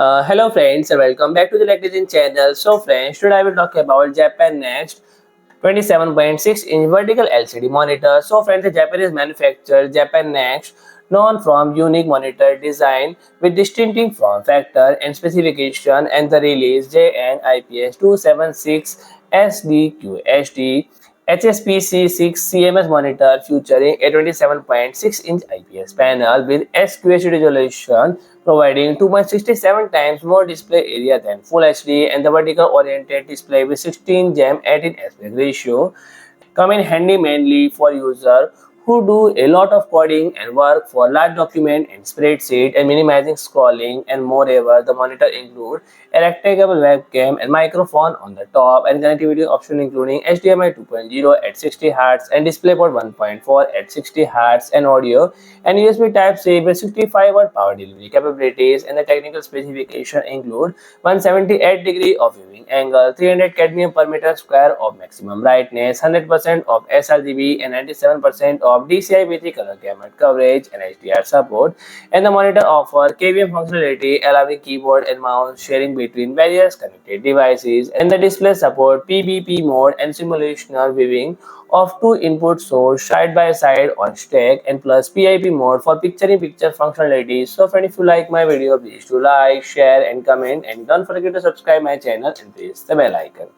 Hello friends and welcome back to the Electrician channel. So friends, today I will talk about Japan Next 27.6-inch vertical LCD monitor. So friends, the Japanese manufacturer Japan Next, known from unique monitor design with distinctive form factor and specification, and the release JN-IPS276 SDQHD HSPC6-CMS monitor featuring a 27.6-inch IPS panel with SQHD resolution, providing 2.67 times more display area than Full HD, and the vertical oriented display with 16 gem 18 aspect ratio come in handy mainly for users who do a lot of coding and work for large document and spreadsheet and minimizing scrolling. And moreover, the monitor include a retractable webcam and microphone on the top, and connectivity option including HDMI 2.0 at 60 Hz and DisplayPort 1.4 at 60 Hz and audio, and USB Type-C with 65-watt power delivery capabilities. And the technical specification include 178 degree of viewing angle, 300 cadmium per meter square of maximum brightness, 100% of sRGB and 97% of DCI-B3 color gamut coverage and HDR support. And the monitor offers KVM functionality, allowing keyboard and mouse sharing between various connected devices. And the display support PBP mode and simulational viewing of two input source side by side on stack, and plus PIP mode for picture-in-picture functionality. So friend, if you like my video, please do like, share and comment, and don't forget to subscribe my channel and press the bell icon.